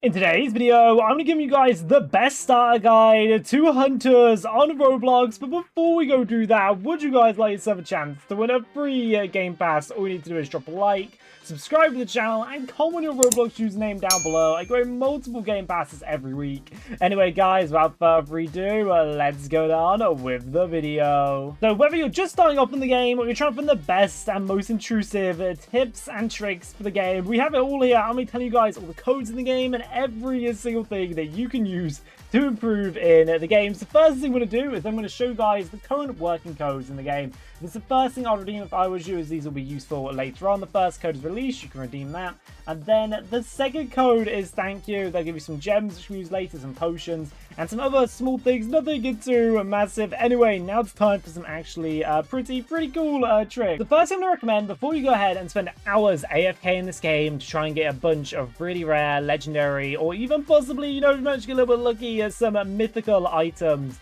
In today's video, I'm going to give you guys the best starter guide to hunters on Roblox. But before we go do that, would you guys like to have a chance to win a free Game Pass? All you need to do is drop a like, subscribe to the channel, and comment your Roblox username down below. I go multiple Game Passes every week. Anyway, guys, without further ado, let's go down with the video. So whether you're just starting off in the game or you're trying to find the best and most intrusive tips and tricks for the game, we have it all here. I'm going to tell you guys all the codes in the game and every single thing that you can use to improve in the game. So the first thing I'm going to do is I'm going to show you guys the current working codes in the game. This is the first thing I'll redeem if I was you, as these will be useful later on. The first code is released, you can redeem that. And then the second code is thank you. They'll give you some gems which you can use later, some potions, and some other small things, nothing too massive. Anyway, now it's time for some actually pretty cool tricks. The first thing I'm going to recommend before you go ahead and spend hours AFK in this game to try and get a bunch of really rare, legendary, or even possibly, you know, manage to get a little bit lucky as some mythical items.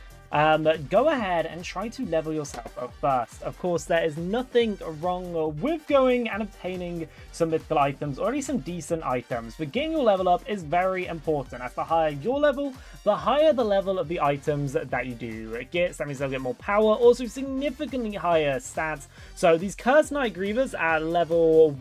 Go ahead and try to level yourself up first. Of course, there is nothing wrong with going and obtaining some mythical items, or at least some decent items, but getting your level up is very important. As the higher your level, the higher the level of the items that you do get. So that means they'll get more power, also significantly higher stats. So these Cursed Night Grievers at level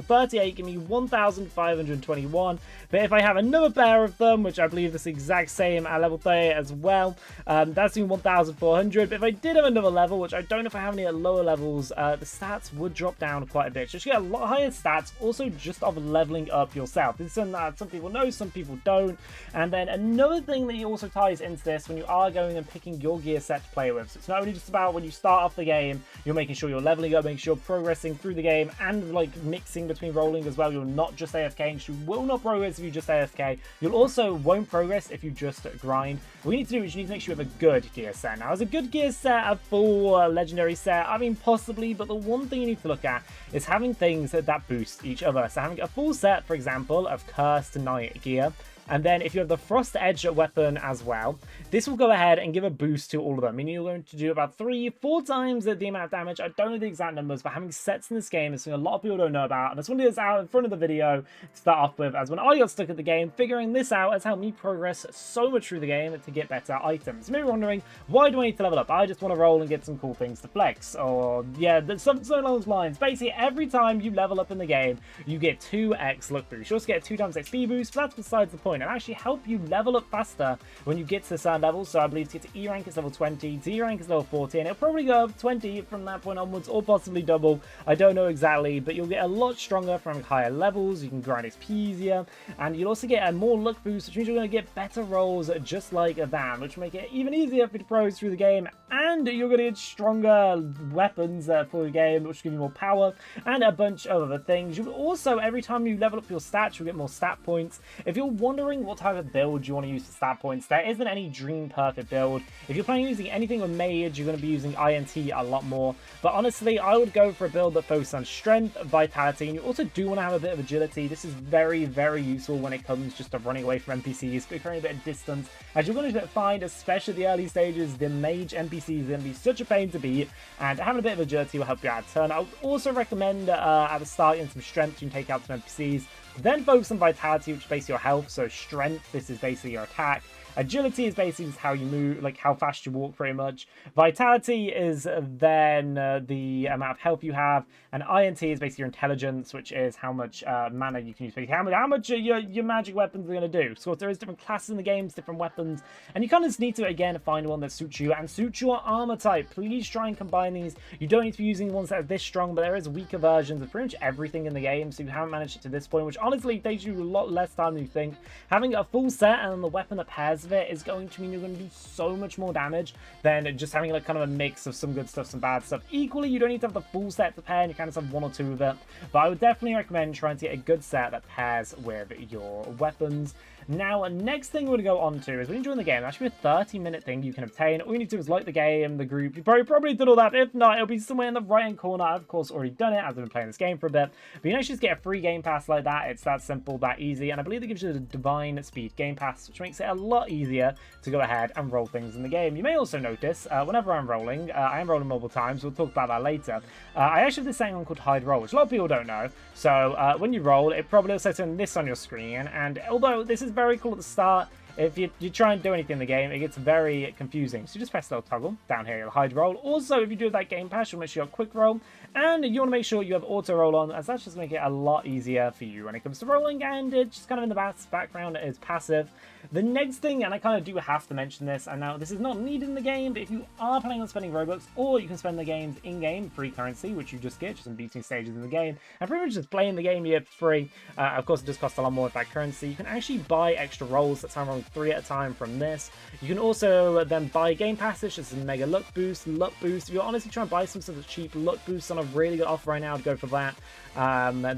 38 give me 1,521, but if I have another pair of them, which I believe is the exact same at level 30 as well, that's doing 1,400. But if I did have another level, which I don't know if I have any at lower levels, the stats would drop down quite a bit. Just get a lot higher stats, also just of leveling up yourself. This is something that some people know, some people don't. And then another thing that also ties into this when you are going and picking your gear set to play with. So it's not only just about when you start off the game, you're making sure you're leveling up, making sure you're progressing through the game, and like mixing between rolling as well. You're not just AFKing. You will not progress if you just AFK. You'll also won't progress if you just grind. What you need to do is you need to make sure you have a good gear set. Now, as a good gear set, a full legendary set, I mean possibly, but the one thing you need to look at is having things that boost each other. So having a full set, for example, of Cursed Night gear. And then if you have the Frost Edge weapon as well, this will go ahead and give a boost to all of them. I mean, you're going to do about 3-4 times the amount of damage. I don't know the exact numbers, but having sets in this game is something a lot of people don't know about. And I just wanted this out in front of the video to start off with, as when I got stuck at the game, figuring this out has helped me progress so much through the game to get better items. You may be wondering, why do I need to level up? I just want to roll and get some cool things to flex. Or, yeah, some along those lines. Basically, every time you level up in the game, you get 2x luck boost. You also get 2 times XP boost, but that's besides the point. And actually help you level up faster when you get to certain levels. So I believe to get to E rank is level 20, to E rank is level 40, and it'll probably go up 20 from that point onwards, or possibly double. I don't know exactly, but you'll get a lot stronger from higher levels. You can grind XP easier, and you'll also get a more luck boost, which means you're going to get better rolls just like that, which make it even easier for the pros through the game. And you're going to get stronger weapons for the game, which give you more power and a bunch of other things. You'll also, every time you level up your stats, you'll get more stat points. If you're wondering what type of build you want to use for stat points, there isn't any dream perfect build. If you're planning on using anything with mage, you're going to be using INT a lot more. But honestly, I would go for a build that focuses on strength, vitality, and you also do want to have a bit of agility. This is very useful when it comes just to running away from NPCs, but creating a bit of distance. As you're going to find, especially the early stages, the mage NPCs are going to be such a pain to beat, and having a bit of agility will help you out a ton. I would also recommend at the start in some strength, you can take out some NPCs. Then focus on vitality, which is basically your health. So strength, this is basically your attack. Agility is basically just how you move, like how fast you walk, pretty much. Vitality is then the amount of health you have, and INT is basically your intelligence, which is how much mana you can use. How much your magic weapons are going to do. So there is different classes in the games, different weapons, and you kind of just need to again find one that suits you and suits your armor type. Please try and combine these. You don't need to be using ones that are this strong, but there is weaker versions of pretty much everything in the game. So you haven't managed it to this point, which honestly takes you a lot less time than you think. Having a full set and the weapon that pairs with it is going to mean you're going to do so much more damage than just having like kind of a mix of some good stuff, some bad stuff. Equally, you don't need to have the full set to pair, and you kind of have 1 or 2 of it, but I would definitely recommend trying to get a good set that pairs with your weapons. Now, next thing we're going to go on to is when you join the game, actually a 30-minute thing you can obtain. All you need to do is like the game, the group. You've probably done all that. If not, it'll be somewhere in the right-hand corner. I've, of course, already done it as I've been playing this game for a bit. But you can actually just get a free Game Pass like that. It's that simple, that easy. And I believe it gives you the Divine Speed Game Pass, which makes it a lot easier to go ahead and roll things in the game. You may also notice, whenever I'm rolling, I am rolling multiple times, we'll talk about that later, I actually have this thing called hide roll, which a lot of people don't know. So when you roll, it probably also turns this on your screen, and although this is very cool at the start, if you try and do anything in the game, it gets very confusing. So you just press the little toggle down here, you'll hide roll. Also, if you do that Gamepass, you'll make sure you have quick roll, and you want to make sure you have auto roll on, as that's just going to make it a lot easier for you when it comes to rolling, and it's just kind of in the background, it is passive. The next thing, and I kind of do have to mention this, and now this is not needed in the game, but if you are planning on spending Robux, or you can spend the games in-game, free currency, which you just get, just in beating stages in the game, and pretty much just playing the game here for free. Of course, it does cost a lot more with that currency. You can actually buy extra rolls. That's how I'm rolling 3 at a time from this. You can also then buy game passes, just a mega luck boost. If you're honestly trying to buy some sort of cheap luck boost on a really good offer right now, to go for that.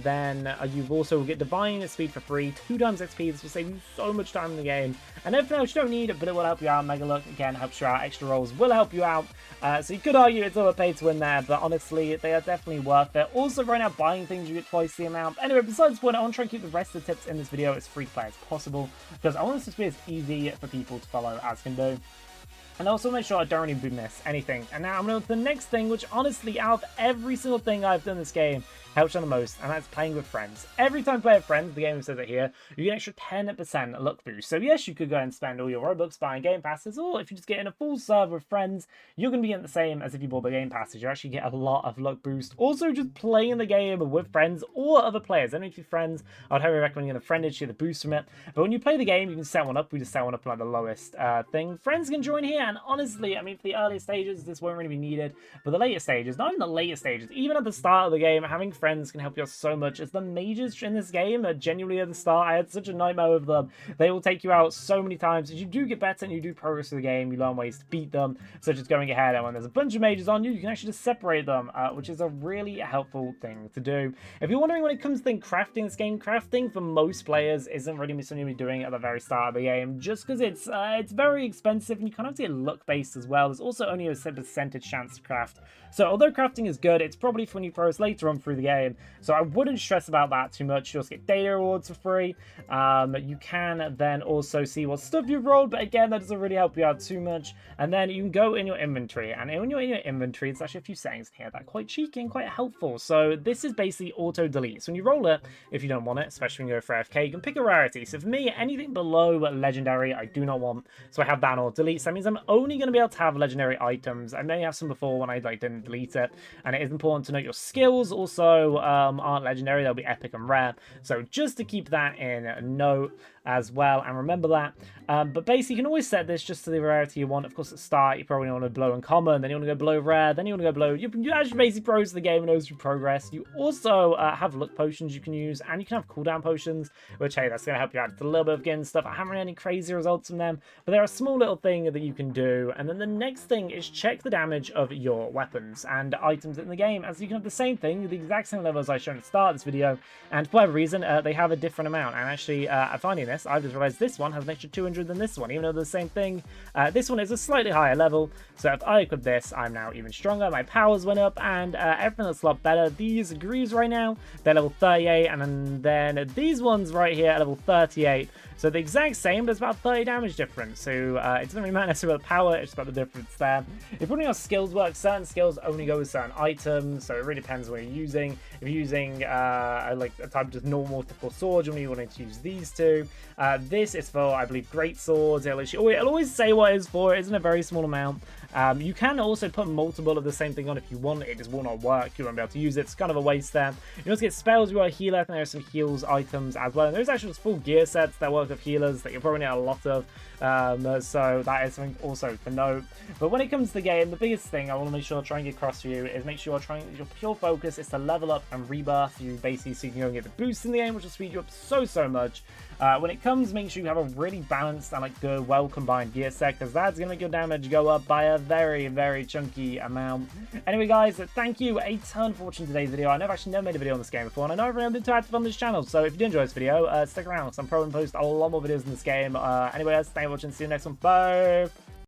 Then you've also get divine speed for free, 2 times XP. This will save you so much time in the game. And everything else you don't need it, but it will help you out. Mega luck again helps you out. Extra rolls will help you out. So you could argue it's all a pay to win there, but honestly, they are definitely worth it. Also, right now, buying things you get twice the amount. Anyway, besides the point, I want to try and keep the rest of the tips in this video as free to play as possible, because I want this to be as easy for people to follow as can do. And also make sure I don't really miss anything. And now I'm going to the next thing, which honestly, out of every single thing I've done in this game, helps you the most, and that's playing with friends. Every time you play with friends, the game says it here, you get an extra 10% luck boost. So yes, you could go and spend all your Robux buying game passes, or if you just get in a full server with friends, you're going to be getting the same as if you bought the game passes. You actually get a lot of luck boost. Also, just playing the game with friends or other players. Only if you're friends, I'd highly recommend getting a friendage to get the boost from it. But when you play the game, you can set one up. We just set one up like the lowest thing. Friends can join here, and honestly, I mean, for the earlier stages, this won't really be needed. But the later stages, not even the later stages, even at the start of the game, having friends can help you out so much. As the mages in this game are genuinely at the start, I had such a nightmare with them. They will take you out so many times. As you do get better and you do progress through the game, you learn ways to beat them, such as going ahead, and when there's a bunch of mages on you, you can actually just separate them, which is a really helpful thing to do. If you're wondering when it comes to crafting this game, crafting for most players isn't really something you'll be doing at the very start of the game, just because it's very expensive, and you kind of have to get luck based as well. There's also only a percentage chance to craft. So although crafting is good, it's probably for new pros later on through the game. So I wouldn't stress about that too much. You'll just get data rewards for free. You can then also see what stuff you've rolled, but again, that doesn't really help you out too much. And then you can go in your inventory, and when you're in your inventory, there's actually a few settings here that are quite cheeky and quite helpful. So this is basically auto delete. So when you roll it, if you don't want it, especially when you go for AFK, you can pick a rarity. So for me, anything below legendary, I do not want. So I have that on auto delete. So that means I'm only going to be able to have legendary items. I may have some before when I didn't delete it. And it is important to note your skills also aren't legendary. They'll be epic and rare. So just to keep that in note as well, and remember that. But basically, you can always set this just to the rarity you want. Of course, at the start, you probably want to below uncommon, then you want to go below rare, then you want to go below. You actually basically pros the game and knows you progress. You also have luck potions you can use, and you can have cooldown potions, which, hey, that's going to help you out just a little bit of getting stuff. I haven't really any crazy results from them, but they're a small little thing that you can do. And then the next thing is check the damage of your weapons and items in the game, as you can have the same thing, the exact same level as I showed at the start of this video, and for whatever reason, they have a different amount. And actually, I'm finding this, I've just realized this one has an extra 200 than this one, even though they're the same thing. This one is a slightly higher level, so if I equip this, I'm now even stronger. My powers went up, and everything looks a lot better. These greaves right now, they're level 38, and then these ones right here are level 38. So the exact same, but it's about 30 damage difference. So it doesn't really matter necessarily about the power, it's about the difference there. If running how skills work, certain skills only go with certain items, so it really depends what you're using. If you're using like a type of just normal typical sword, you're only wanting to use these two. This is for, I believe, great swords. It'll always say what it is for. It isn't a very small amount. You can also put multiple of the same thing on if you want. It just will not work. You won't be able to use it. It's kind of a waste there. You also get spells. You are a healer, and there are some heals items as well. And there's actually full gear sets that work with healers that you'll probably need a lot of. So that is something also to note. But when it comes to the game, the biggest thing I want to make sure I try and get across to you is make sure your pure focus is to level up and rebirth you basically, so you can go and get the boost in the game, which will speed you up so much. When it comes, make sure you have a really balanced and like good, well combined gear set, because that's gonna make your damage go up by a very chunky amount. Anyway, guys, thank you a ton for watching today's video. I've actually never made a video on this game before, and I know I've been interactive on this channel. So if you did enjoy this video, stick around, because I'm probably gonna post a lot more videos in this game. Anyway, guys, thanks for watching. See you next one. Bye.